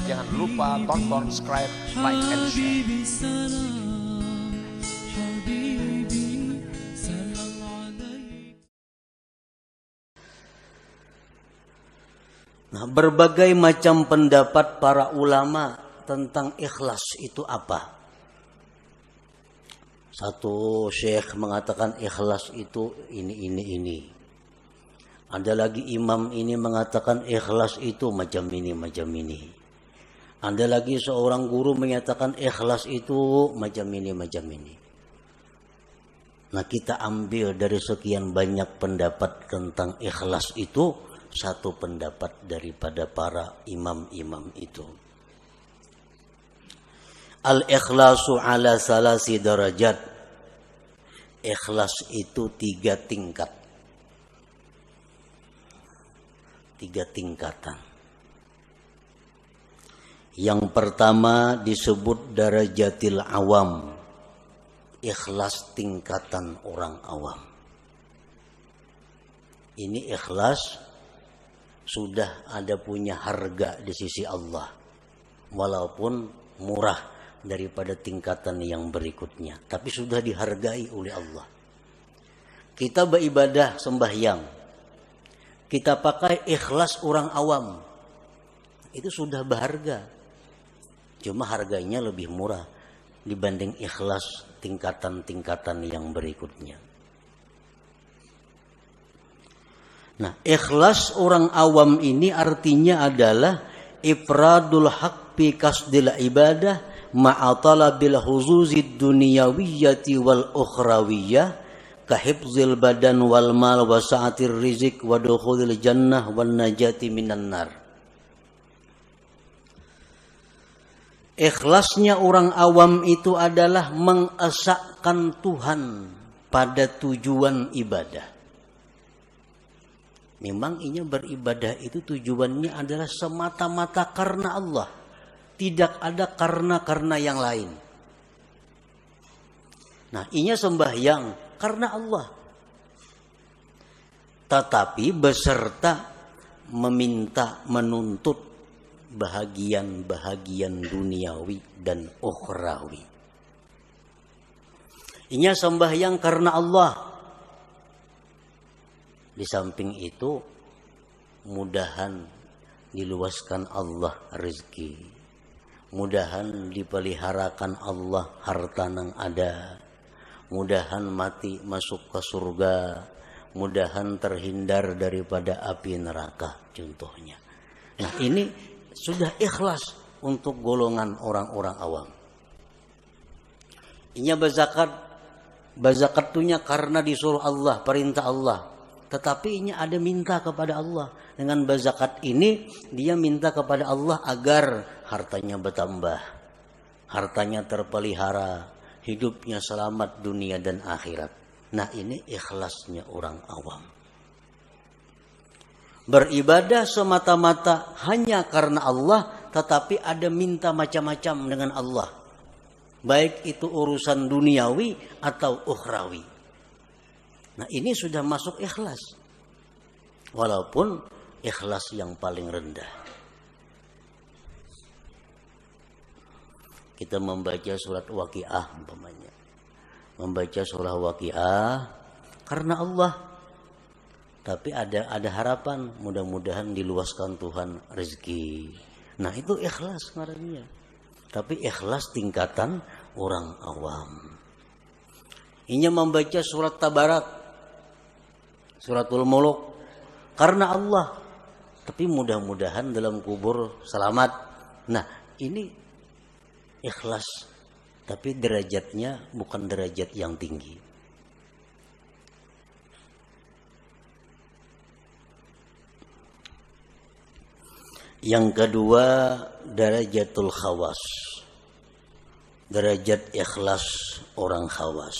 Jangan lupa tonton, subscribe, like, and share. Nah, berbagai macam pendapat para ulama tentang ikhlas itu apa? Satu syekh mengatakan ikhlas itu ini. Ada lagi imam ini mengatakan ikhlas itu macam ini. Ada lagi seorang guru menyatakan ikhlas itu macam ini. Nah, kita ambil dari sekian banyak pendapat tentang ikhlas itu satu pendapat daripada para imam-imam itu. Al-ikhlasu ala salasi darajat. Ikhlas itu 3 tingkat. 3 tingkatan. Yang pertama disebut darajatil awam. Ikhlas tingkatan orang awam. Ini ikhlas sudah ada punya harga di sisi Allah. Walaupun murah daripada tingkatan yang berikutnya. Tapi sudah dihargai oleh Allah. Kita beribadah sembahyang. Kita pakai ikhlas orang awam. Itu sudah berharga. Cuma harganya lebih murah dibanding ikhlas tingkatan-tingkatan yang berikutnya. Nah, ikhlas orang awam ini artinya adalah ifradul haq bi kasdil ibadah ma'a talabil huzuzid dunyawiyyati wal ukhrawiyyah kahibzil badan wal mal wa sa'atir rizq wa dukhulil jannah wan najati minan nar. Ikhlasnya orang awam itu adalah mengesahkan Tuhan pada tujuan ibadah. Memang ini beribadah itu tujuannya adalah semata-mata karena Allah. Tidak ada karena yang lain. Nah, ini sembahyang karena Allah. Tetapi beserta meminta, menuntut bahagian duniawi dan ukhrawi. Ini sembahyang karena Allah. Di samping itu, mudahan diluaskan Allah rezeki. Mudahan dipeliharakan Allah harta yang ada. Mudahan mati masuk ke surga. Mudahan terhindar daripada api neraka, contohnya. Nah, ini sudah ikhlas untuk golongan orang-orang awam. Ini berzakat. Berzakatnya karena disuruh Allah, perintah Allah. Tetapi ini ada minta kepada Allah. Dengan berzakat ini, dia minta kepada Allah agar hartanya bertambah. Hartanya terpelihara. Hidupnya selamat dunia dan akhirat. Nah, ini ikhlasnya orang awam. Beribadah semata-mata hanya karena Allah, tetapi ada minta macam-macam dengan Allah. Baik itu urusan duniawi atau ukhrawi. Nah, ini sudah masuk ikhlas. Walaupun ikhlas yang paling rendah. Kita membaca surat Waqiah umpamanya. Membaca surah Waqiah karena Allah. Tapi ada harapan, mudah-mudahan diluaskan Tuhan rezeki. Nah, itu ikhlas ngarannya. Tapi ikhlas tingkatan orang awam. Ini membaca surat Tabarak, suratul Muluk karena Allah. Tapi mudah-mudahan dalam kubur selamat. Nah, ini ikhlas. Tapi derajatnya bukan derajat yang tinggi. Yang kedua, darajatul khawas. Derajat ikhlas orang khawas.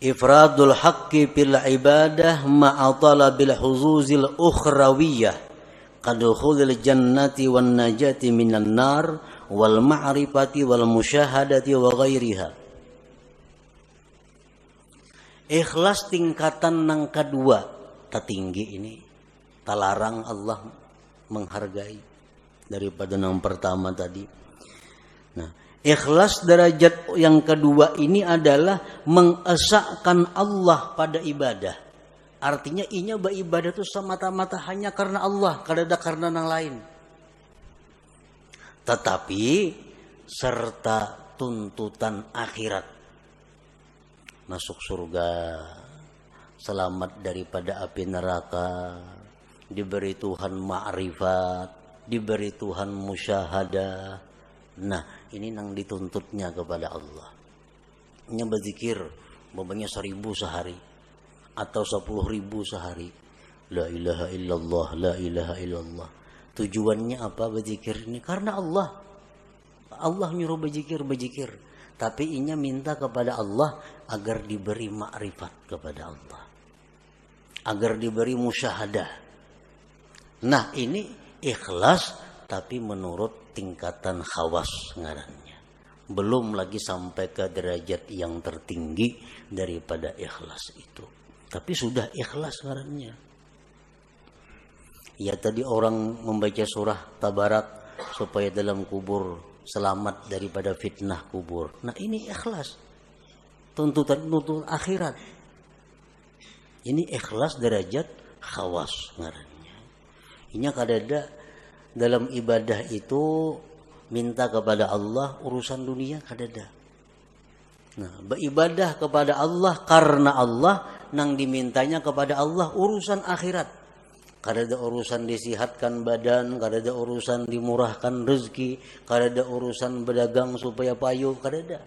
Ifradul haqqi bil ibadah ma'a talabil huzuzil ukhrawiyah kadukhulil jannati wan najati minan nar wal ma'rifati wal musyahadati wa ghairiha. Ikhlas tingkatan yang kedua tertinggi ini. Talarang Allah menghargai daripada yang pertama tadi. Nah, ikhlas derajat yang kedua ini adalah mengesahkan Allah pada ibadah. Artinya inya beribadah itu semata-mata hanya karena Allah, kada karena yang lain. Tetapi serta tuntutan akhirat, masuk surga, selamat daripada api neraka, diberi Tuhan ma'rifat, diberi Tuhan musyahadah. Nah, ini yang dituntutnya kepada Allah. Nya berzikir umpamanya 1000 sehari atau 10.000 sehari. La ilaha illallah, la ilaha illallah. Tujuannya apa berzikir ini? Karena Allah. Allah nyuruh berzikir. Tapi inya minta kepada Allah agar diberi makrifat kepada Allah, agar diberi musyahadah. Nah, ini ikhlas tapi menurut tingkatan khawas ngarannya. Belum lagi sampai ke derajat yang tertinggi daripada ikhlas itu. Tapi sudah ikhlas ngarannya. Ya tadi orang membaca surah Tabarak supaya dalam kubur selamat daripada fitnah kubur. Nah, ini ikhlas. Tuntutan akhirat. Ini ikhlas derajat khawas ngarannya. Ini kadada dalam ibadah itu minta kepada Allah urusan dunia kadada. Nah, beribadah kepada Allah karena Allah, nang dimintanya kepada Allah urusan akhirat. Kadada urusan disihatkan badan, kadada urusan dimurahkan rezeki, kadada urusan berdagang supaya payu, kadada.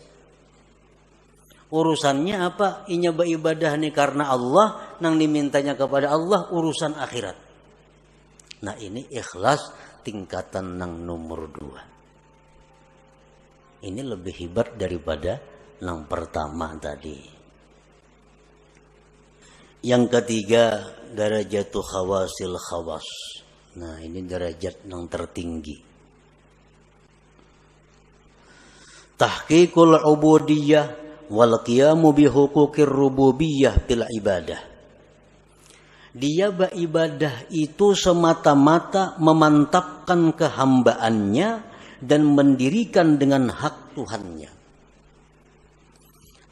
Urusannya apa? Inya beribadah nih karena Allah, nang dimintanya kepada Allah urusan akhirat. Nah, ini ikhlas tingkatan nang nomor 2. Ini lebih hebat daripada yang pertama tadi. Yang ketiga, darajatul khawasil khawas. Nah, ini derajat yang tertinggi. Tahqiqul ubudiyah wal qiyamu bi huquqir rububiyah bil ibadah. Dia beribadah itu semata-mata memantapkan kehambaannya dan mendirikan dengan hak Tuhannya.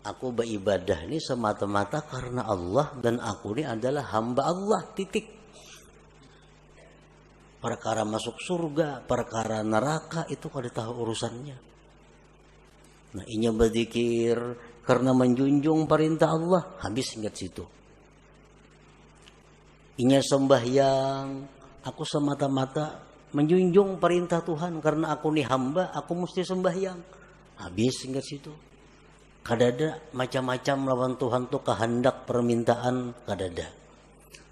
Aku beribadah ini semata-mata karena Allah dan aku ini adalah hamba Allah, titik. Perkara masuk surga, perkara neraka itu kada tahu urusannya. Nah, inya berzikir karena menjunjung perintah Allah, habis ingat situ. Inya sembahyang, aku semata-mata menjunjung perintah Tuhan karena aku ini hamba, aku mesti sembahyang. Habis ingat situ. Kadada macam-macam lawan Tuhan tuh kehendak permintaan kadada.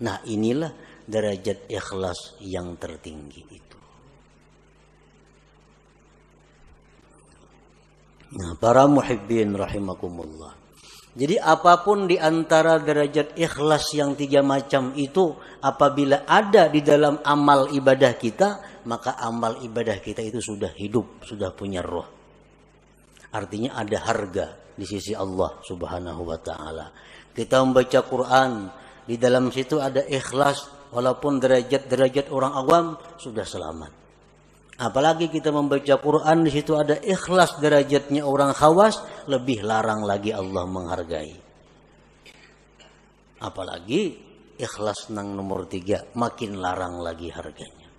Nah, inilah derajat ikhlas yang tertinggi itu. Nah, para muhibbin rahimakumullah. Jadi apapun di antara derajat ikhlas yang 3 macam itu, apabila ada di dalam amal ibadah kita, maka amal ibadah kita itu sudah hidup, sudah punya roh. Artinya ada harga di sisi Allah Subhanahu wa taala. Kita membaca Quran, di dalam situ ada ikhlas, walaupun derajat-derajat orang awam sudah selamat. Apalagi kita membaca Quran, di situ ada ikhlas derajatnya orang khawas, lebih larang lagi Allah menghargai. Apalagi ikhlas nang nomor 3, makin larang lagi harganya.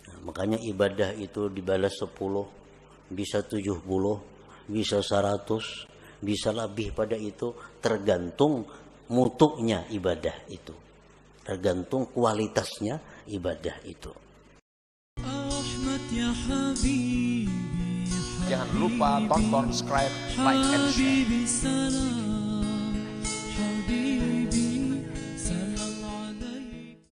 Nah, makanya ibadah itu dibalas 10, bisa 70, bisa 100, bisa lebih pada itu, tergantung mutunya ibadah itu, tergantung kualitasnya ibadah itu. Jangan lupa tonton, subscribe, like, and share.